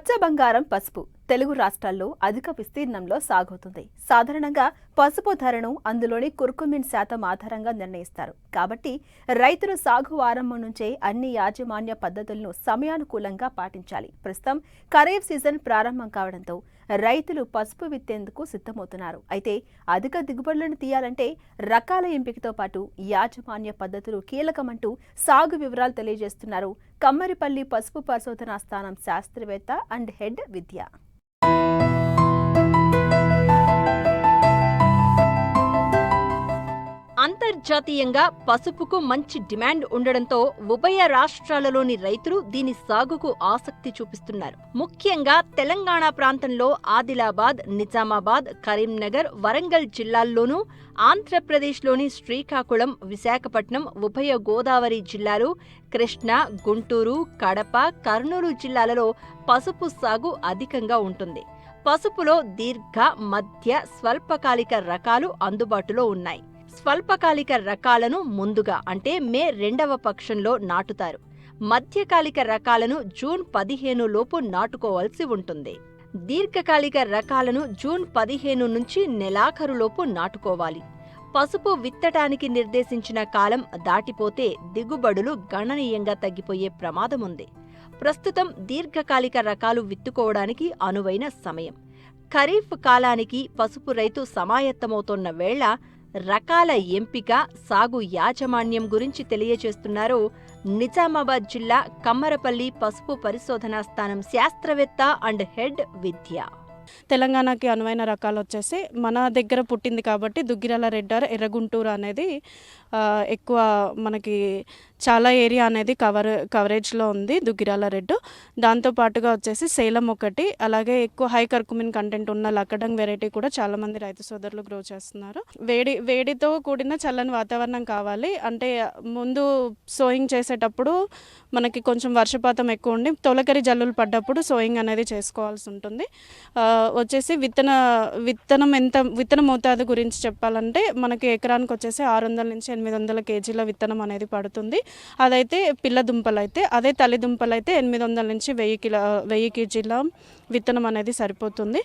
పచ్చ బంగారం పసుపు తెలుగు రాష్ట్రాల్లో అధిక విస్తీర్ణంలో సాగుతుంది. సాధారణంగా పసుపు ధరను అందులోని కుర్కుమిన్ శాతం ఆధారంగా నిర్ణయిస్తారు. కాబట్టి రైతులు సాగు ఆరంభం నుంచే అన్ని యాజమాన్య పద్ధతులను సమయానుకూలంగా పాటించాలి. ప్రస్తుతం ఖరీఫ్ సీజన్ ప్రారంభం కావడంతో రైతులు పసుపు విత్తేందుకు సిద్ధమవుతున్నారు. అయితే అధిక దిగుబడులను తీయాలంటే రకాల ఎంపికతో పాటు యాజమాన్య పద్ధతులు కీలకమంటూ సాగు వివరాలు తెలియజేస్తున్నారు కమ్మరిపల్లి పసుపు పరిశోధనా స్థానం శాస్త్రవేత్త అండ్ హెడ్ విద్య. అంతర్జాతీయంగా పసుపుకు మంచి డిమాండ్ ఉండడంతో ఉభయ రాష్ట్రాలలోని రైతులు దీని సాగుకు ఆసక్తి చూపిస్తున్నారు. ముఖ్యంగా తెలంగాణ ప్రాంతంలో ఆదిలాబాద్, నిజామాబాద్, కరీంనగర్, వరంగల్ జిల్లాల్లోనూ, ఆంధ్రప్రదేశ్లోని శ్రీకాకుళం, విశాఖపట్నం, ఉభయ గోదావరి జిల్లాలు, కృష్ణా, గుంటూరు, కడప, కర్నూలు జిల్లాలలో పసుపు సాగు అధికంగా ఉంటుంది. పసుపులో దీర్ఘ, మధ్య, స్వల్పకాలిక రకాలు అందుబాటులో ఉన్నాయి. స్వల్పకాలిక రకాలను ముందుగా అంటే మే 2వ పక్షంలో నాటుతారు. మధ్యకాలిక రకాలను జూన్ 15 లోపు నాటుకోవాల్సి ఉంటుంది. దీర్ఘకాలిక రకాలను జూన్ 15 నుంచి నెలాఖరులోపు నాటుకోవాలి. పసుపు విత్తటానికి నిర్దేశించిన కాలం దాటిపోతే దిగుబడులు గణనీయంగా తగ్గిపోయే ప్రమాదముంది. ప్రస్తుతం దీర్ఘకాలిక రకాలు విత్తుకోవడానికి అనువైన సమయం. ఖరీఫ్ కాలానికి పసుపు రైతు సమాయత్తమవుతోన్న వేళ రకాల ఎంపిక, సాగు యాజమాన్యం గురించి తెలియజేస్తున్నారు నిజామాబాద్ జిల్లా కమ్మరపల్లి పసుపు పరిశోధనా స్థానం శాస్త్రవేత్త అండ్ హెడ్ విద్య. తెలంగాణకి అనువైన రకాలు వచ్చేసి మన దగ్గర పుట్టింది కాబట్టి దుగ్గిరాల రెడ్ ఆర్ ఎర్రగుంటూరు అనేది ఎక్కువ మనకి చాలా ఏరియా అనేది కవరేజ్లో ఉంది దుగ్గిరాల రెడ్. దాంతోపాటుగా వచ్చేసి సేలం ఒకటి, అలాగే ఎక్కువ హై కర్కుమిన్ కంటెంట్ ఉన్న లక్కడంగ్ వెరైటీ కూడా చాలామంది రైతు సోదరులు గ్రో చేస్తున్నారు. వేడితో కూడిన చల్లని వాతావరణం కావాలి. అంటే ముందు సోయింగ్ చేసేటప్పుడు మనకి కొంచెం వర్షపాతం ఎక్కువ ఉండి తొలకరి జల్లులు పడ్డప్పుడు సోయింగ్ అనేది చేసుకోవాల్సి ఉంటుంది. వచ్చేసి విత్తన మోతాదు గురించి చెప్పాలంటే మనకి ఎకరానికి వచ్చేసి 600 నుంచి 800 కేజీల విత్తనం అనేది పడుతుంది. అదైతే పిల్ల దుంపలు అయితే, అదే తల్లి దుంపలు అయితే 800 నుంచి 1000 కేజీల విత్తనం అనేది సరిపోతుంది.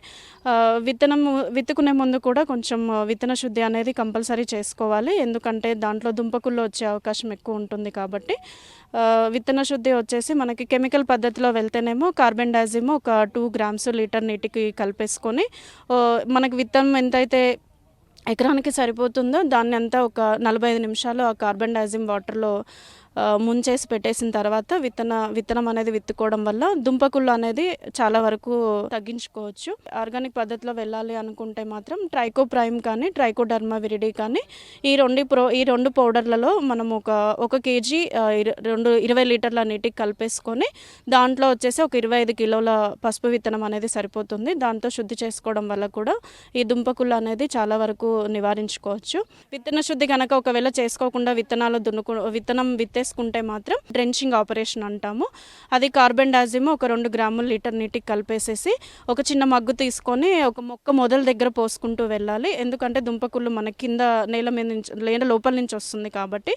విత్తుకునే ముందు కూడా కొంచెం విత్తన శుద్ధి అనేది కంపల్సరీ చేసుకోవాలి. ఎందుకంటే దాంట్లో దుంపకుళ్ళు వచ్చే అవకాశం ఎక్కువ ఉంటుంది కాబట్టి. విత్తన శుద్ధి వచ్చేసి మనకి కెమికల్ పద్ధతిలో వెళ్తేనేమో కార్బన్ డైజిమ్ ఒక 2 గ్రామ్స్ లీటర్ నీటికి కలిపేసుకొని మనకి విత్తనం ఎంతైతే ఎకరానికి సరిపోతుందో దాన్ని అంతా ఒక 45 నిమిషాలు ఆ కార్బన్ డైజిమ్ వాటర్లో ముంచేసి పెట్టేసిన తర్వాత విత్తనం అనేది విత్తుకోవడం వల్ల దుంపకుళ్ళు అనేది చాలా వరకు తగ్గించుకోవచ్చు. ఆర్గానిక్ పద్ధతిలో వెళ్ళాలి అనుకుంటే మాత్రం ట్రైకోప్రైమ్ కానీ ట్రైకోడర్మా విరిడి కానీ ఈ రెండు పౌడర్లలో మనం ఒక కేజీ 20 లీటర్ల నీటికి కలిపేసుకొని దాంట్లో వచ్చేసి ఒక 25 కిలోల పసుపు విత్తనం అనేది సరిపోతుంది. దాంతో శుద్ధి చేసుకోవడం వల్ల కూడా ఈ దుంపకుళ్ళు అనేది చాలా వరకు నివారించుకోవచ్చు. విత్తన శుద్ధి కనుక ఒకవేళ చేసుకోకుండా విత్తనం విత్తేసుకుంటే మాత్రం డ్రెంచింగ్ ఆపరేషన్ అంటాము. అది కార్బన్ డైజిమ్ ఒక 2 గ్రాముల లీటర్ నీటికి కలిపేసేసి ఒక చిన్న మగ్గు తీసుకొని ఒక మొక్క మొదల దగ్గర పోసుకుంటూ వెళ్ళాలి. ఎందుకంటే దుంపకుళ్ళు మన కింద నేల లోపల నుంచి వస్తుంది కాబట్టి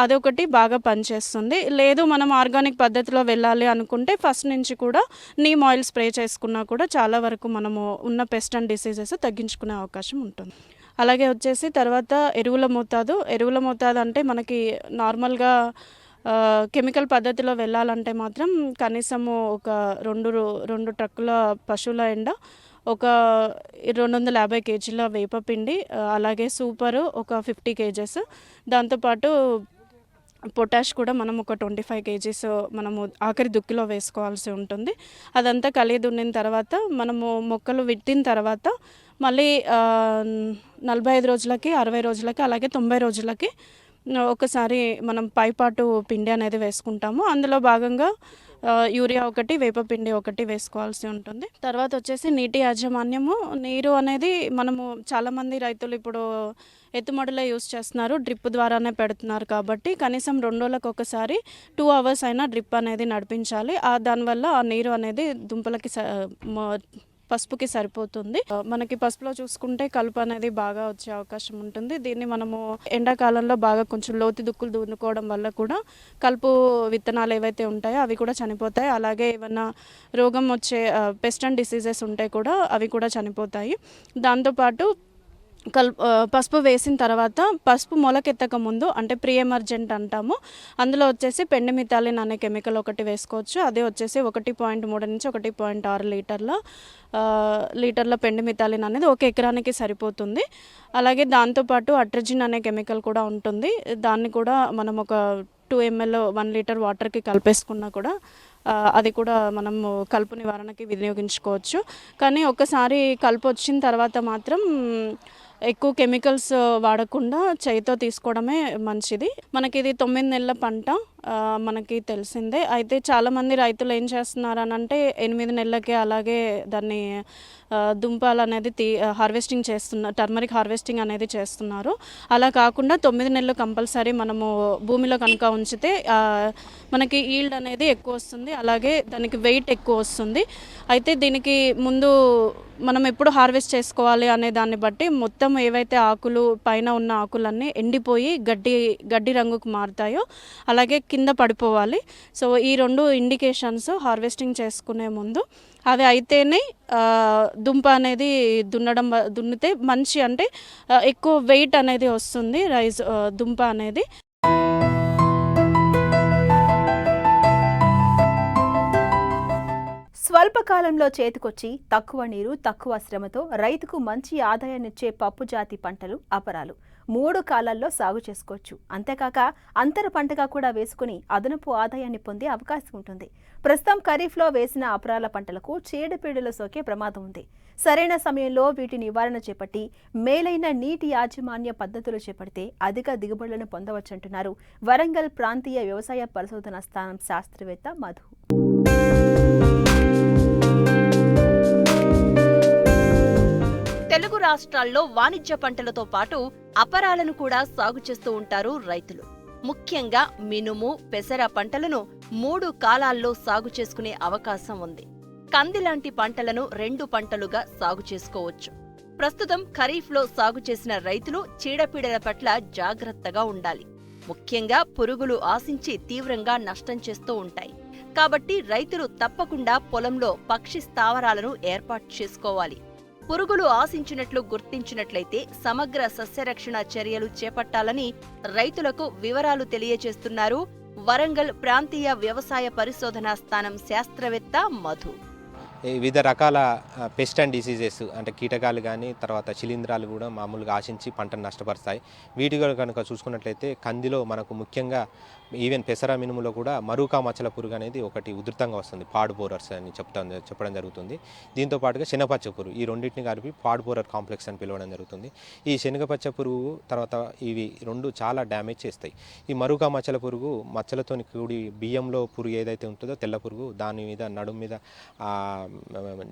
అదొకటి బాగా పనిచేస్తుంది. లేదు మనం ఆర్గానిక్ పద్ధతిలో వెళ్ళాలి అనుకుంటే ఫస్ట్ నుంచి కూడా నీమ్ ఆయిల్ స్ప్రే చేసుకున్నా కూడా చాలా వరకు మనము ఉన్న పెస్ట్ అండ్ డిసీజెస్ తగ్గించుకునే అవకాశం ఉంటుంది. అలాగే వచ్చేసి తర్వాత ఎరువుల మోతాదు అంటే మనకి నార్మల్గా కెమికల్ పద్ధతిలో వెళ్ళాలంటే మాత్రం కనీసము ఒక 2 ట్రక్కుల పశువుల ఎండ, ఒక 250 కేజీల వేపపిండి, అలాగే సూపరు ఒక 50 కేజెస్, దాంతోపాటు పొటాష్ కూడా మనం ఒక 25 కేజీస్ మనము ఆఖరి దుక్కిలో వేసుకోవాల్సి ఉంటుంది. అదంతా కలిగి దున్నిన తర్వాత మనము మొక్కలు విత్తిన తర్వాత మళ్ళీ 45 రోజులకి, 60 రోజులకి, అలాగే 90 రోజులకి ఒకసారి మనం పైపాటు పిండి అనేది వేసుకుంటాము. అందులో భాగంగా యూరియా ఒకటి, వేపపిండి ఒకటి వేసుకోవాల్సి ఉంటుంది. తర్వాత వచ్చేసి నీటి యాజమాన్యము. నీరు అనేది మనము చాలామంది రైతులు ఇప్పుడు ఎత్తుమడులే యూస్ చేస్తున్నారు, డ్రిప్ ద్వారానే పెడుతున్నారు కాబట్టి కనీసం 2 రోజులకు ఒకసారి 2 అవర్స్ అయినా డ్రిప్ అనేది నడిపించాలి. దానివల్ల ఆ నీరు అనేది దుంపలకి పసుపుకి సరిపోతుంది. మనకి పసుపులో చూసుకుంటే కలుపు అనేది బాగా వచ్చే అవకాశం ఉంటుంది. దీన్ని మనము ఎండాకాలంలో బాగా కొంచెం లోతు దుక్కులు దున్నుకోవడం వల్ల కూడా కలుపు విత్తనాలు ఏవైతే ఉంటాయో అవి కూడా చనిపోతాయి. అలాగే ఏమన్నా రోగం వచ్చే పెస్ట్ అండ్ డిసీజెస్ ఉంటే కూడా అవి కూడా చనిపోతాయి. దాంతోపాటు పసుపు వేసిన తర్వాత పసుపు మొలకెత్తక ముందు అంటే ప్రీ ఎమర్జెంట్ అంటాము, అందులో వచ్చేసి పెండిమిథాలిన్ అనే కెమికల్ ఒకటి వేసుకోవచ్చు. అదే వచ్చేసి 1.3 నుంచి 1.6 లీటర్ల పెండిమిథాలిన్ అనేది 1 ఎకరానికి సరిపోతుంది. అలాగే దాంతోపాటు అట్రజిన్ అనే కెమికల్ కూడా ఉంటుంది. దాన్ని కూడా మనం ఒక 2 ml 1 లీటర్ వాటర్కి కలిపేసుకున్నా కూడా అది కూడా మనము కలుపు నివారణకి వినియోగించుకోవచ్చు. కానీ ఒక్కసారి కలుపు వచ్చిన తర్వాత మాత్రం ఎక్కువ కెమికల్స్ వాడకుండా చేయితో తీసుకోవడమే మంచిది. మనకి ఇది 9 నెలల పంట మనకి తెలిసిందే. అయితే చాలామంది రైతులు ఏం చేస్తున్నారు అని అంటే 8 నెలలకే అలాగే దాన్ని దుంపలు అనేది హార్వెస్టింగ్ చేస్తున్నారు, టర్మరిక్ హార్వెస్టింగ్ అనేది చేస్తున్నారు. అలా కాకుండా 9 నెలలు కంపల్సరీ మనము భూమిలో కనుక ఉంచితే మనకి ఈల్డ్ అనేది ఎక్కువ వస్తుంది, అలాగే దానికి వెయిట్ ఎక్కువ వస్తుంది. అయితే దీనికి ముందు మనం ఎప్పుడు హార్వెస్ట్ చేసుకోవాలి అనే దాన్ని బట్టి మొత్తం ఏవైతే ఆకులు పైన ఉన్న ఆకులన్నీ ఎండిపోయి గడ్డి రంగుకు మారుతాయో అలాగే కింద పడిపోవాలి. సో ఈ 2 ఇండికేషన్స్ హార్వెస్టింగ్ చేసుకునే ముందు అవి అయితేనే దుంప అనేది దున్నితే మంచి అంటే ఎక్కువ వెయిట్ అనేది వస్తుంది దుంప అనేది. స్వల్పకాలంలో చేతికొచ్చి తక్కువ నీరు తక్కువ శ్రమతో రైతుకు మంచి ఆదాయాన్నిచ్చే పప్పు జాతి పంటలు అపరాలు 3 కాలాల్లో సాగు చేసుకోవచ్చు. అంతేకాక అంతర పంటగా కూడా వేసుకుని అదనపు ఆదాయాన్ని పొందే అవకాశం ఉంటుంది. ప్రస్తుతం ఖరీఫ్లో వేసిన అపరాల పంటలకు చీడపీడలు సోకే ప్రమాదం ఉంది. సరైన సమయంలో వీటి నివారణ చేపట్టి మేలైన నీటి యాజమాన్య పద్ధతులు చేపడితే అధిక దిగుబడులను పొందవచ్చంటున్నారు వరంగల్ ప్రాంతీయ వ్యవసాయ పరిశోధనా స్థానం శాస్త్రవేత్త మధు. తెలుగు రాష్ట్రాల్లో వాణిజ్య పంటలతో పాటు అపరాలను కూడా సాగు చేస్తూ ఉంటారు రైతులు. ముఖ్యంగా మినుము, పెసర పంటలను 3 కాలాల్లో సాగు చేసుకునే అవకాశం ఉంది. కంది లాంటి పంటలను 2 పంటలుగా సాగు చేసుకోవచ్చు. ప్రస్తుతం ఖరీఫ్లో సాగు చేసిన రైతులు చీడపీడల పట్ల జాగ్రత్తగా ఉండాలి. ముఖ్యంగా పురుగులు ఆశించి తీవ్రంగా నష్టం చేస్తూ ఉంటాయి. కాబట్టి రైతులు తప్పకుండా పొలంలో పక్షి స్థావరాలను ఏర్పాటు చేసుకోవాలి. పురుగులు ఆశించినట్లు గుర్తించినట్లయితే సమగ్ర సస్యరక్షణ చర్యలు చేపట్టాలని రైతులకు వివరాలు తెలియజేస్తున్నారు వరంగల్ ప్రాంతీయ వ్యవసాయ పరిశోధనా స్థానం శాస్త్రవేత్త మధు. వివిధ రకాల పెస్ట్ అండ్ డిసీజెస్ అంటే కీటకాలు కానీ తర్వాత శిలీంధ్రాలు కూడా మామూలుగా ఆశించి పంటను నష్టపరుస్తాయి. వీటి కనుక చూసుకున్నట్లయితే కందిలో మనకు ముఖ్యంగా ఈవెన్ పెసర మినుములో కూడా మరూకా మచ్చల పురుగు అనేది ఒకటి ఉధృతంగా వస్తుంది. పాడ్ బోరర్స్ అని చెప్పడం జరుగుతుంది. దీంతో పాటుగా శనగపచ్చ పురుగు, ఈ రెండింటిని కలిపి పాడ్ బోరర్ కాంప్లెక్స్ అని పిలవడం జరుగుతుంది. ఈ శనగపచ్చ పురుగు తర్వాత ఇవి 2 చాలా డ్యామేజ్ చేస్తాయి. ఈ మరూకా మచ్చల పురుగు మచ్చలతో కూడి బియ్యంలో పురుగు ఏదైతే ఉంటుందో తెల్ల పురుగు, దాని మీద నడుము మీద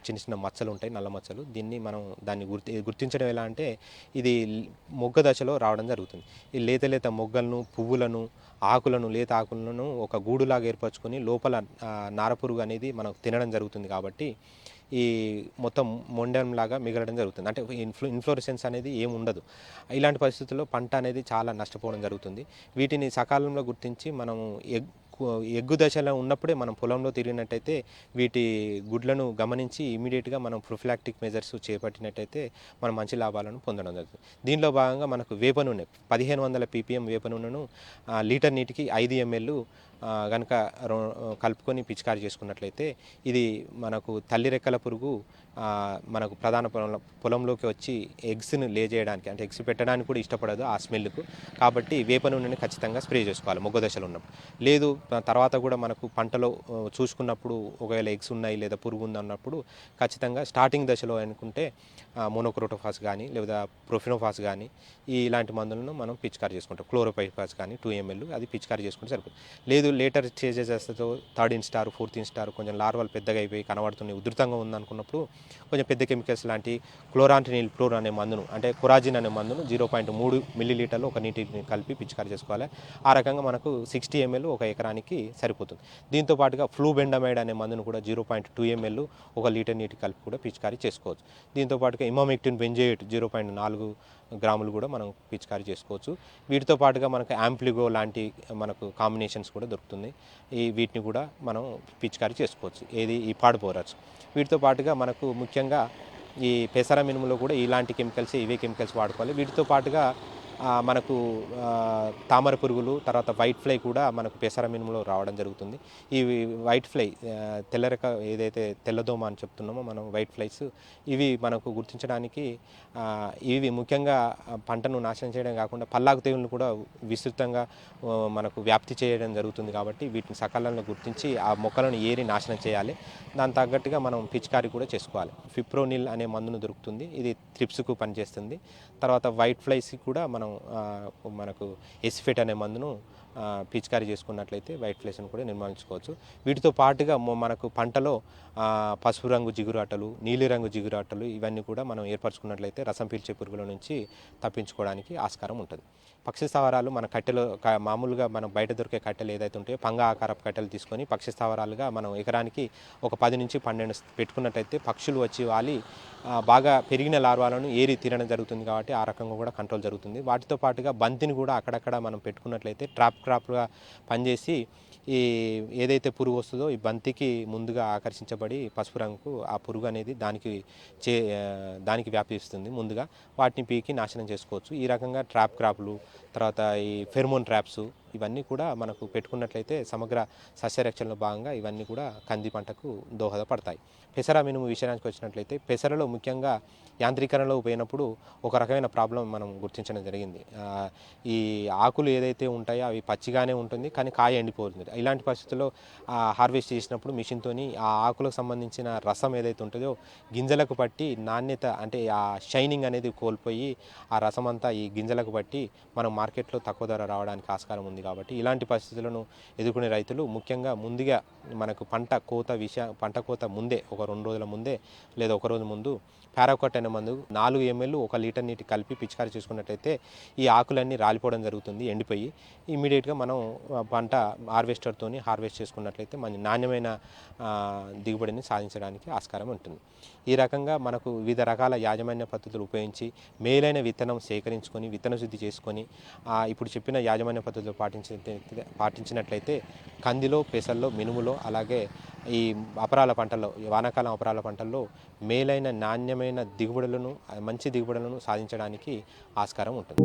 చిన్న చిన్న మచ్చలు ఉంటాయి, నల్ల మచ్చలు. దాన్ని గుర్తించడం ఎలా అంటే ఇది మొగ్గ దశలో రావడం జరుగుతుంది. ఈ లేత మొగ్గలను, పువ్వులను, ఆకులను, లేత ఆకులను ఒక గూడులాగా ఏర్పరచుకొని లోపల నారపురుగు అనేది మనకు తినడం జరుగుతుంది. కాబట్టి ఈ మొత్తం మొండంలాగా మిగలడం జరుగుతుంది. అంటే ఇన్ఫ్లోరెసెన్స్ అనేది ఏమి ఉండదు. ఇలాంటి పరిస్థితుల్లో పంట అనేది చాలా నష్టపోవడం జరుగుతుంది. వీటిని సకాలంలో గుర్తించి మనము ఎగ్గు దశలో ఉన్నప్పుడే మనం పొలంలో తిరిగినట్టయితే వీటి గుడ్లను గమనించి ఇమీడియట్గా మనం ప్రొఫిలాక్టిక్ మెజర్స్ చేపట్టినట్టయితే మనం మంచి లాభాలను పొందడం జరుగుతుంది. దీనిలో భాగంగా మనకు వేప నూనె 1500 ppm వేప నూనెను లీటర్ నీటికి 5 ml కనుక కలుపుకొని పిచికారి చేసుకున్నట్లయితే ఇది మనకు తల్లి రెక్కల పురుగు మనకు ప్రధాన పొలంలోకి వచ్చి ఎగ్స్ని లే చేయడానికి అంటే ఎగ్స్ పెట్టడానికి కూడా ఇష్టపడదు ఆ స్మెల్కు. కాబట్టి వేప నూనెని ఖచ్చితంగా స్ప్రే చేసుకోవాలి మొగ్గ దశలో ఉన్నప్పుడు. లేదు తర్వాత కూడా మనకు పంటలో చూసుకున్నప్పుడు ఒకవేళ ఎగ్స్ ఉన్నాయి లేదా పురుగు ఉందన్నప్పుడు ఖచ్చితంగా స్టార్టింగ్ దశలో అనుకుంటే మోనోక్రోటోఫాస్ కానీ లేదా ప్రొఫినోఫాస్ కానీ ఇలాంటి మందులను మనం పిచికారి చేసుకుంటాం. క్లోరోపైరిఫాస్ కానీ 2 ml అది పిచికారి చేసుకుంటే సరిపోతుంది. లేదు లేదు లేటర్ స్టేజెస్తో థర్డ్ ఇన్స్టార్ ఫోర్త్ ఇన్స్టార్ కొంచెం లార్వాలు పెద్దగా అయిపోయి కనబడుతున్నాయి, ఉధృతంగా ఉందనుకున్నప్పుడు కొంచెం పెద్ద కెమికల్స్ లాంటి క్లోరాంటినిల్ ఫ్లోర్ అనే మందును అంటే కొరాజిన్ అనే మందును 0.3 మిల్లీలీటర్లు ఒక నీటిని కలిపి పిచికారీ చేసుకోవాలి. ఆ రకంగా మనకు 60 ml ఒక ఎకరానికి సరిపోతుంది. దీంతో పాటుగా ఫ్లూబెండమైడ్ అనే మందును కూడా 0.2 ml ఒక లీటర్ నీటి కలిపి కూడా పిచికారీ చేసుకోవచ్చు. దీంతో పాటుగా ఇమామెక్టిన్ బెంజోయేట్ 0.4 గ్రాములు కూడా మనం పిచికారీ చేసుకోవచ్చు. వీటితో పాటుగా మనకు యాంప్లిగో లాంటి మనకు కాంబినేషన్స్ కూడా దొరుకుతుంది. వీటిని కూడా మనం పిచికారీ చేసుకోవచ్చు. ఏది ఈ పాడుపోరచ్చు. వీటితో పాటుగా మనకు ముఖ్యంగా ఈ పెసర మినుములో కూడా ఇలాంటి కెమికల్స్ ఇవే కెమికల్స్ వాడుకోవాలి. వీటితో పాటుగా మనకు తామర పురుగులు తర్వాత వైట్ ఫ్లై కూడా మనకు పెసర మినుములో రావడం జరుగుతుంది. ఈ వైట్ ఫ్లై తెల్లరక ఏదైతే తెల్లదోమ అని చెప్తున్నామో మనం వైట్ ఫ్లైస్ ఇవి మనకు గుర్తించడానికి ఇవి ముఖ్యంగా పంటను నాశనం చేయడం కాకుండా పల్లాకు తెగులను కూడా విస్తృతంగా మనకు వ్యాప్తి చేయడం జరుగుతుంది. కాబట్టి వీటిని సకాలంలో గుర్తించి ఆ మొక్కలను ఏరి నాశనం చేయాలి. దాని తగ్గట్టుగా మనం పిచికారీ కూడా చేసుకోవాలి. ఫిప్రోనిల్ అనే మందును దొరుకుతుంది. ఇది త్రిప్స్కు పనిచేస్తుంది. తర్వాత వైట్ ఫ్లైస్కి కూడా మనకు ఎసిఫేట్ అనే మందును పిచికారీ చేసుకున్నట్లయితే వైట్ ఫ్లైస్ను కూడా నిర్మూలించుకోవచ్చు. వీటితో పాటుగా మనకు పంటలో పసుపు రంగు జిగురాటలు, నీలిరంగు జిగురాటలు ఇవన్నీ కూడా మనం ఏర్పరచుకున్నట్లయితే రసం పీల్చే పురుగుల నుంచి తప్పించుకోవడానికి ఆస్కారం ఉంటుంది. పక్షి స్థావరాలు మన కట్టెలో మామూలుగా మనం బయట దొరికే కట్టెలు ఏదైతే ఉంటాయో పంగ ఆకారపు కట్టెలు తీసుకొని పక్షి స్థావరాలుగా మనం ఎకరానికి ఒక 10 నుంచి 12 పెట్టుకున్నట్టయితే పక్షులు వచ్చి వాలి బాగా పెరిగిన లార్వాలను ఏరి తినడం జరుగుతుంది. కాబట్టి ఆ రకంగా కూడా కంట్రోల్ జరుగుతుంది. వాటితో పాటుగా బంతిని కూడా అక్కడక్కడ మనం పెట్టుకున్నట్లయితే ట్రాప్గా పనిచేసి ఈ ఏదైతే పురుగు వస్తుందో ఈ బంతికి ముందుగా ఆకర్షించబడి పసుపు రంగుకు ఆ పురుగు అనేది దానికి వ్యాపిస్తుంది. ముందుగా వాటిని పీకి నాశనం చేసుకోవచ్చు. ఈ రకంగా ట్రాప్ క్రాప్లు తర్వాత ఈ ఫెర్మోన్ ట్రాప్స్ ఇవన్నీ కూడా మనకు పెట్టుకున్నట్లయితే సమగ్ర సస్యరక్షణలో భాగంగా ఇవన్నీ కూడా కంది పంటకు దోహదపడతాయి. పెసర మినుము విషయానికి వచ్చినట్లయితే పెసరలో ముఖ్యంగా యాంత్రీకరణలో పోయినప్పుడు ఒక రకమైన ప్రాబ్లం మనం గుర్తించడం జరిగింది. ఈ ఆకులు ఏదైతే ఉంటాయో అవి పచ్చిగానే ఉంటుంది, కానీ కాయ ఎండిపోతుంది. ఇలాంటి పరిస్థితుల్లో హార్వెస్ట్ చేసినప్పుడు మిషన్తోని ఆ ఆకులకు సంబంధించిన రసం ఏదైతే ఉంటుందో గింజలకు పట్టి నాణ్యత అంటే ఆ షైనింగ్ అనేది కోల్పోయి ఆ రసం అంతా ఈ గింజలకు పట్టి మనం మార్కెట్లో తక్కువ ధర రావడానికి ఆస్కారం ఉంది. కాబట్టి ఇలాంటి పరిస్థితులను ఎదుర్కొనే రైతులు ముఖ్యంగా ముందుగా మనకు పంట కోత ముందే ఒక 2 రోజుల ముందే లేదా ఒక రోజు ముందు పారాకోట్ అనే మందు 4 ml ఒక లీటర్ నీటి కలిపి పిచికారీ చేసుకున్నట్టయితే ఈ ఆకులన్నీ రాలిపోవడం జరుగుతుంది, ఎండిపోయి. ఇమీడియట్గా మనం పంట హార్వెస్టర్తోని హార్వెస్ట్ చేసుకున్నట్లయితే మన నాణ్యమైన దిగుబడిని సాధించడానికి ఆస్కారం ఉంటుంది. ఈ రకంగా మనకు వివిధ రకాల యాజమాన్య పద్ధతులు ఉపయోగించి మేలైన విత్తనం సేకరించుకొని విత్తన శుద్ధి చేసుకొని ఇప్పుడు చెప్పిన యాజమాన్య పద్ధతులు పాటించినట్లయితే కందిలో, పెసల్లో, మినుములో అలాగే ఈ అపరాల పంటల్లో వానాకాలం అపరాల పంటల్లో మేలైన నాణ్యమైన దిగుబడులను మంచి దిగుబడులను సాధించడానికి ఆస్కారం ఉంటుంది.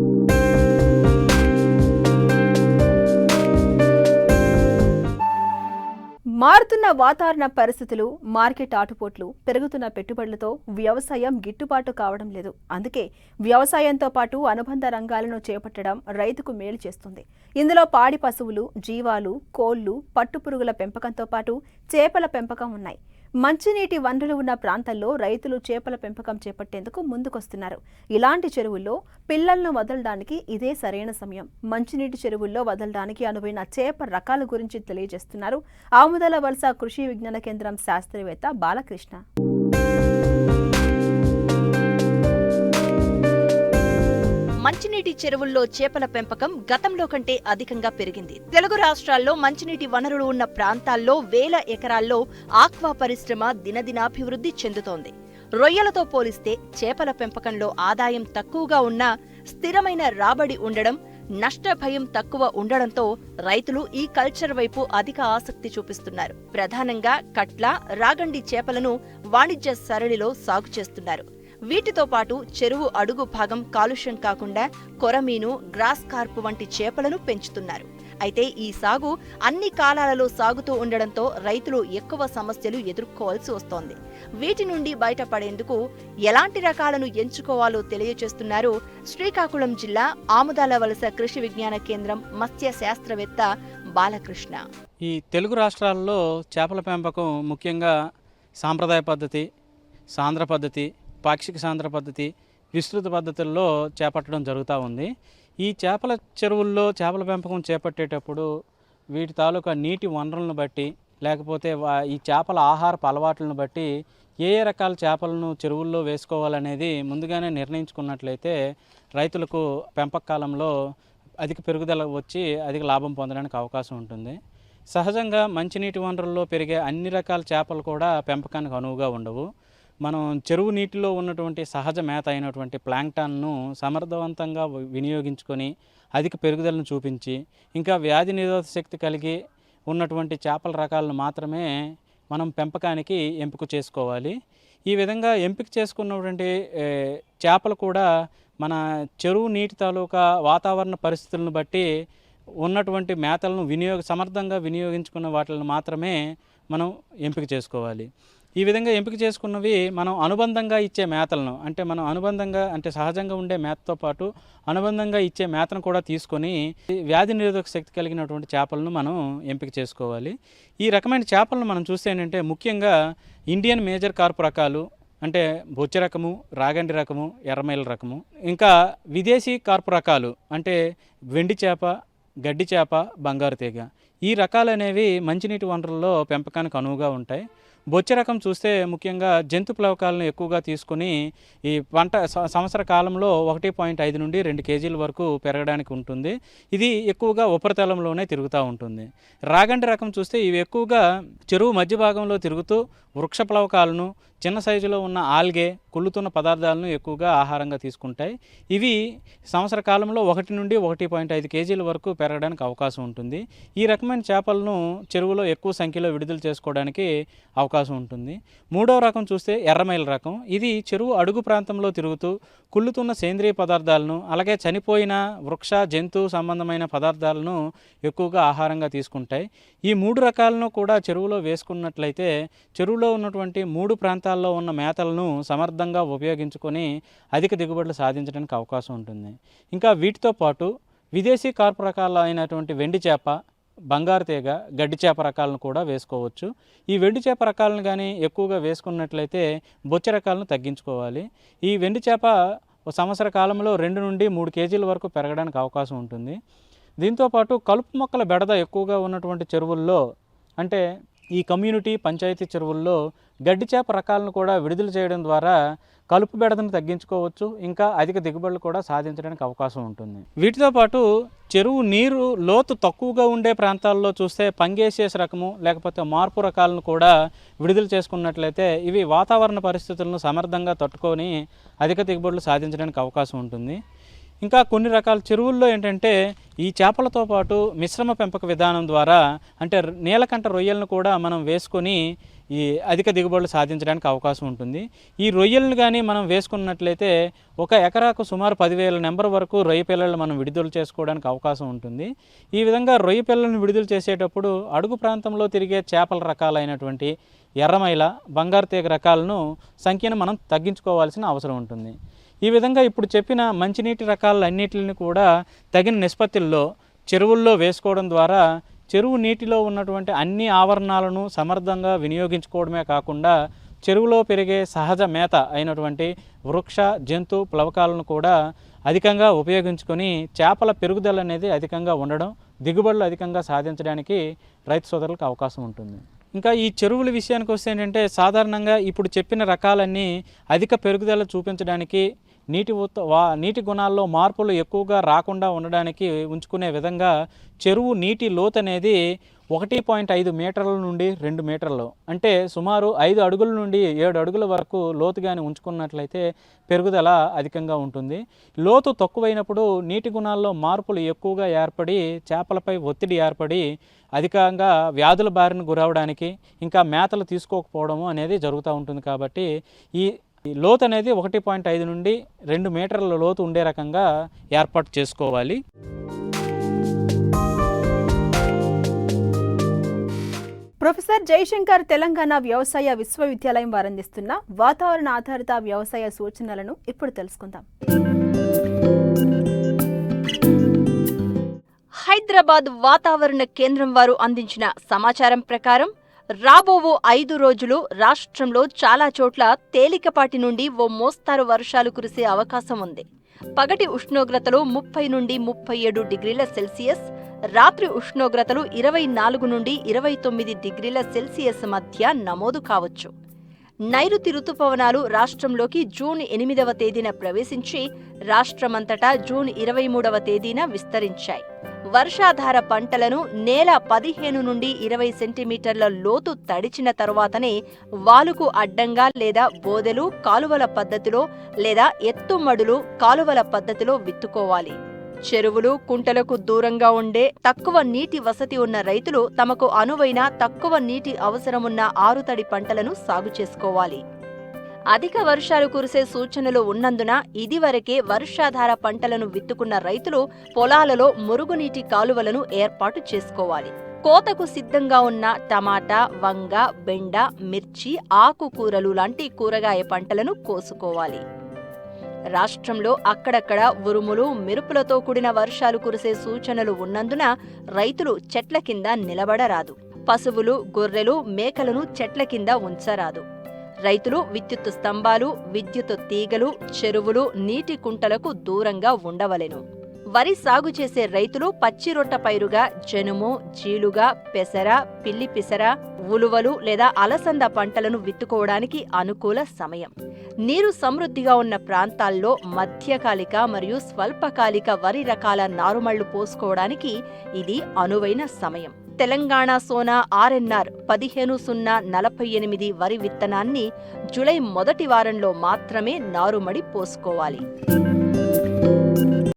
మారుతున్న వాతావరణ పరిస్థితులు, మార్కెట్ ఆటుపోట్లు, పెరుగుతున్న పెట్టుబడులతో వ్యవసాయం గిట్టుబాటు కావడం లేదు. అందుకే వ్యవసాయంతో పాటు అనుబంధ రంగాలను చేపట్టడం రైతుకు మేలు చేస్తుంది. ఇందులో పాడి పశువులు, జీవాలు, కోళ్లు, పట్టుపురుగుల పెంపకంతో పాటు చేపల పెంపకం ఉన్నాయి. మంచినీటి వనరులు ఉన్న ప్రాంతాల్లో రైతులు చేపల పెంపకం చేపట్టేందుకు ముందుకొస్తున్నారు. ఇలాంటి చెరువుల్లో పిల్లలను వదలడానికి ఇదే సరైన సమయం. మంచినీటి చెరువుల్లో వదలడానికి అనువైన చేప రకాల గురించి తెలియజేస్తున్నారు ఆముదాల వలస కృషి విజ్ఞాన కేంద్రం శాస్త్రవేత్త బాలకృష్ణ. మంచినీటి చెరువుల్లో చేపల పెంపకం గతంలో కంటే అధికంగా పెరిగింది. తెలుగు రాష్ట్రాల్లో మంచినీటి వనరులు ఉన్న ప్రాంతాల్లో వేల ఎకరాల్లో ఆక్వా పరిశ్రమ దినదినాభివృద్ధి చెందుతోంది. రొయ్యలతో పోలిస్తే చేపల పెంపకంలో ఆదాయం తక్కువగా ఉన్నా స్థిరమైన రాబడి ఉండడం, నష్ట భయం తక్కువ ఉండడంతో రైతులు ఈ కల్చర్ వైపు అధిక ఆసక్తి చూపిస్తున్నారు. ప్రధానంగా కట్ల, రాగండి చేపలను వాణిజ్య సరళిలో సాగు చేస్తున్నారు. వీటితో పాటు చెరువు అడుగు భాగం కాలుష్యం కాకుండా కొరమీను, గ్రాస్ కార్ప్ వంటి చేపలను పెంచుతున్నారు. అయితే ఈ సాగు అన్ని కాలాలలో సాగుతూ ఉండడంతో రైతులు ఎక్కువ సమస్యలు ఎదుర్కోవాల్సి వస్తోంది. వీటి నుండి బయటపడేందుకు ఎలాంటి రకాలను ఎంచుకోవాలో తెలియజేస్తున్నారు శ్రీకాకుళం జిల్లా ఆముదాల వలస కృషి విజ్ఞాన కేంద్రం మత్స్య శాస్త్రవేత్త బాలకృష్ణ. ఈ తెలుగు రాష్ట్రాల్లో చేపల పెంపకం ముఖ్యంగా సాంప్రదాయ పద్ధతి, సాంద్ర పద్ధతి, పాక్షిక సాంద్ర పద్ధతి, విస్తృత పద్ధతుల్లో చేపట్టడం జరుగుతూ ఉంది. ఈ చేపల చెరువుల్లో చేపల పెంపకం చేపట్టేటప్పుడు వీటి తాలూకా నీటి వనరులను బట్టి లేకపోతే ఈ చేపల ఆహారపు అలవాట్లను బట్టి ఏ ఏ రకాల చేపలను చెరువుల్లో వేసుకోవాలనేది ముందుగానే నిర్ణయించుకున్నట్లయితే రైతులకు పెంపక కాలంలో అధిక పెరుగుదల వచ్చి అధిక లాభం పొందడానికి అవకాశం ఉంటుంది. సహజంగా మంచినీటి వనరుల్లో పెరిగే అన్ని రకాల చేపలు కూడా పెంపకానికి అనువుగా ఉండవు. మనం చెరువు నీటిలో ఉన్నటువంటి సహజ మేత అయినటువంటి ప్లాంక్టాన్ను సమర్థవంతంగా వినియోగించుకొని అధిక పెరుగుదలను చూపించి ఇంకా వ్యాధి నిరోధక శక్తి కలిగి ఉన్నటువంటి చేపల రకాలను మాత్రమే మనం పెంపకానికి ఎంపిక చేసుకోవాలి. ఈ విధంగా ఎంపిక చేసుకున్నటువంటి చేపలు కూడా మన చెరువు నీటి తాలూకా వాతావరణ పరిస్థితులను బట్టి ఉన్నటువంటి మేతలను సమర్థంగా వినియోగించుకున్న వాటిని మాత్రమే మనం ఎంపిక చేసుకోవాలి. ఈ విధంగా ఎంపిక చేసుకున్నవి మనం అనుబంధంగా ఇచ్చే మేతలను మనం అనుబంధంగా సహజంగా ఉండే మేతతో పాటు అనుబంధంగా ఇచ్చే మేతను కూడా తీసుకొని వ్యాధి నిరోధక శక్తి కలిగినటువంటి చేపలను మనం ఎంపిక చేసుకోవాలి. ఈ రకమైన చేపలను మనం చూస్తే ఏంటంటే ముఖ్యంగా ఇండియన్ మేజర్ కార్ప్ రకాలు బొచ్చ రకము, రాగండి రకము, ఎర్రమైల రకము, ఇంకా విదేశీ కార్పు రకాలు వెండి చేప, గడ్డి చేప, బంగారు తీగ, ఈ రకాలు అనేవి మంచినీటి వనరుల్లో పెంపకానికి అనువుగా ఉంటాయి. బొచ్చ రకం చూస్తే ముఖ్యంగా జంతు ప్లవకాలను ఎక్కువగా తీసుకొని ఈ పంట సంవత్సర కాలంలో 1.5 నుండి 2 కేజీల వరకు పెరగడానికి ఉంటుంది. ఇది ఎక్కువగా ఉపరితలంలోనే తిరుగుతూ ఉంటుంది. రాగండి రకం చూస్తే ఇవి ఎక్కువగా చెరువు మధ్య భాగంలో తిరుగుతూ వృక్ష ప్లవకాలను, చిన్న సైజులో ఉన్న ఆల్గే, కుళ్ళుతున్న పదార్థాలను ఎక్కువగా ఆహారంగా తీసుకుంటాయి. ఇవి సంవత్సర కాలంలో 1 నుండి 1.5 కేజీల వరకు పెరగడానికి అవకాశం ఉంటుంది. ఈ రకమైన చేపలను చెరువులో ఎక్కువ సంఖ్యలో విడుదల చేసుకోవడానికి అవకాశం ఉంటుంది. మూడవ రకం చూస్తే ఎర్రమైల రకం. ఇది చెరువు అడుగు ప్రాంతంలో తిరుగుతూ కుళ్ళుతున్న సేంద్రియ పదార్థాలను, అలాగే చనిపోయిన వృక్ష జంతు సంబంధమైన పదార్థాలను ఎక్కువగా ఆహారంగా తీసుకుంటాయి. ఈ 3 రకాలను కూడా చెరువులో వేసుకున్నట్లయితే చెరువులో ఉన్నటువంటి 3 ప్రాంతాల్లో ఉన్న మేతలను సమర్థంగా ఉపయోగించుకొని అధిక దిగుబడులు సాధించడానికి అవకాశం ఉంటుంది. ఇంకా వీటితో పాటు విదేశీ కార్పు రకాలు అయినటువంటి వెండి చేప, బంగారు తీగ, గడ్డి చేప రకాలను కూడా వేసుకోవచ్చు. ఈ వెండి చేప రకాలను కానీ ఎక్కువగా వేసుకున్నట్లయితే బొచ్చ రకాలను తగ్గించుకోవాలి. ఈ వెండి చేప సంవత్సర కాలంలో 2 నుండి 3 కేజీల వరకు పెరగడానికి అవకాశం ఉంటుంది. దీంతోపాటు కలుపు మొక్కల బెడద ఎక్కువగా ఉన్నటువంటి చెరువుల్లో ఈ కమ్యూనిటీ పంచాయతీ చెరువుల్లో గడ్డి చేప రకాలను కూడా విడుదల చేయడం ద్వారా కలుపు బెడదను తగ్గించుకోవచ్చు. ఇంకా అధిక దిగుబడులు కూడా సాధించడానికి అవకాశం ఉంటుంది. వీటితో పాటు చెరువు నీరు లోతు తక్కువగా ఉండే ప్రాంతాల్లో చూస్తే పంగేసియస్ రకము లేకపోతే మార్పు రకాలను కూడా విడుదల చేసుకున్నట్లయితే ఇవి వాతావరణ పరిస్థితులను సమర్థంగా తట్టుకొని అధిక దిగుబడులు సాధించడానికి అవకాశం ఉంటుంది. ఇంకా కొన్ని రకాల చెరువుల్లో ఈ చేపలతో పాటు మిశ్రమ పెంపక విధానం ద్వారా నీలకంఠ రొయ్యలను కూడా మనం వేసుకొని ఈ అధిక దిగుబడులు సాధించడానికి అవకాశం ఉంటుంది. ఈ రొయ్యలను కానీ మనం వేసుకున్నట్లయితే 1 ఎకరాకు సుమారు 10,000 నెంబర్ వరకు రొయ్య పిల్లలను మనం విడుదల చేసుకోవడానికి అవకాశం ఉంటుంది. ఈ విధంగా రొయ్య పిల్లలను విడుదల చేసేటప్పుడు అడుగు ప్రాంతంలో తిరిగే చేపల రకాలైనటువంటి ఎర్రమైల, బంగారు తీగ రకాలను సంఖ్యను మనం తగ్గించుకోవాల్సిన అవసరం ఉంటుంది. ఈ విధంగా ఇప్పుడు చెప్పిన మంచినీటి రకాలన్నిటిని కూడా తగిన నిష్పత్తుల్లో చెరువుల్లో వేసుకోవడం ద్వారా చెరువు నీటిలో ఉన్నటువంటి అన్ని ఆవరణాలను సమర్థంగా వినియోగించుకోవడమే కాకుండా చెరువులో పెరిగే సహజ మేత అయినటువంటి వృక్ష జంతు ప్లవకాలను కూడా అధికంగా ఉపయోగించుకొని చేపల పెరుగుదల అనేది అధికంగా ఉండడం, దిగుబడులు అధికంగా సాధించడానికి రైతు సోదరులకు అవకాశం ఉంటుంది. ఇంకా ఈ చెరువుల విషయానికి వస్తే సాధారణంగా ఇప్పుడు చెప్పిన రకాలన్నీ అధిక పెరుగుదల చూపించడానికి, నీటి గుణాల్లో మార్పులు ఎక్కువగా రాకుండా ఉండడానికి ఉంచుకునే విధంగా చెరువు నీటి లోతు అనేది 1.5 మీటర్ల నుండి 2 మీటర్లు సుమారు 5 అడుగుల నుండి 7 అడుగుల వరకు లోతుగానే ఉంచుకున్నట్లయితే పెరుగుదల అధికంగా ఉంటుంది. లోతు తక్కువైనప్పుడు నీటి గుణాల్లో మార్పులు ఎక్కువగా ఏర్పడి చేపలపై ఒత్తిడి ఏర్పడి అధికంగా వ్యాధుల బారిన గురవడానికి, ఇంకా మేతలు తీసుకోకపోవడము అనేది జరుగుతూ ఉంటుంది. కాబట్టి ఈ లోతు అనేది 1.5 నుండి 2 మీటర్ల లోతు ఉండే రకంగా ఏర్పాటు చేసుకోవాలి. ప్రొఫెసర్ జయశంకర్ తెలంగాణ వ్యవసాయ విశ్వవిద్యాలయం వారందిస్తున్న వాతావరణ ఆధారిత వ్యవసాయ సూచనలను ఇప్పుడు తెలుసుకుందాం. హైదరాబాద్ వాతావరణ కేంద్రం వారు అందించిన సమాచారం ప్రకారం రాబోవు 5 రోజులు రాష్ట్రంలో చాలా చోట్ల తేలికపాటి నుండి ఓ మోస్తారు వర్షాలు కురిసే అవకాశం ఉంది. పగటి ఉష్ణోగ్రతలు 30 నుండి 37 డిగ్రీల సెల్సియస్, రాత్రి ఉష్ణోగ్రతలు 24 నుండి 29 డిగ్రీల సెల్సియస్ మధ్య నమోదు కావచ్చు. నైరుతి రుతుపవనాలు రాష్ట్రంలోకి జూన్ 8వ తేదీన ప్రవేశించి రాష్ట్రమంతటా జూన్ 23వ తేదీన విస్తరించాయి. వర్షాధార పంటలను నేల 15 నుండి 20 సెంటీమీటర్ల లోతు తడిచిన తరువాతనే వాలుకు అడ్డంగా లేదా బోదెలు కాలువల పద్ధతిలో లేదా ఎత్తుమడులు కాలువల పద్ధతిలో విత్తుకోవాలి. చెరువులు, కుంటలకు దూరంగా ఉండే తక్కువ నీటి వసతి ఉన్న రైతులు తమకు అనువైన తక్కువ నీటి అవసరమున్న ఆరుతడి పంటలను సాగు చేసుకోవాలి. అధిక వర్షాలు కురిసే సూచనలు ఉన్నందున ఇదివరకే వర్షాధార పంటలను విత్తుకున్న రైతులు పొలాలలో మురుగునీటి కాలువలను ఏర్పాటు చేసుకోవాలి. కోతకు సిద్ధంగా ఉన్న టమాటా, వంగ, బెండ, మిర్చి, ఆకుకూరలు లాంటి కూరగాయ పంటలను కోసుకోవాలి. రాష్ట్రంలో అక్కడక్కడ ఉరుములు, మెరుపులతో కూడిన వర్షాలు కురిసే సూచనలు ఉన్నందున రైతులు చెట్ల కింద నిలబడరాదు. పశువులు, గొర్రెలు, మేకలను చెట్ల కింద ఉంచరాదు. రైతులు విద్యుత్ స్తంభాలు, విద్యుత్ తీగలు, చెరువులు, నీటి కుంటలకు దూరంగా ఉండవలెను. వరి సాగు చేసే రైతులు పచ్చిరొట్ట పైరుగా జనుము, జీలుగా, పెసర, పిల్లి పిసర, ఉలువలు లేదా అలసంద పంటలను విత్తుకోవడానికి అనుకూల సమయం. నీరు సమృద్ధిగా ఉన్న ప్రాంతాల్లో మధ్యకాలిక మరియు స్వల్పకాలిక వరి రకాల నారుమళ్లు పోసుకోవడానికి ఇది అనువైన సమయం. తెలంగాణ సోనా RNR 15-048 వరి విత్తనాన్ని జూలై మొదటి వారంలో మాత్రమే నారుమడి పోసుకోవాలి.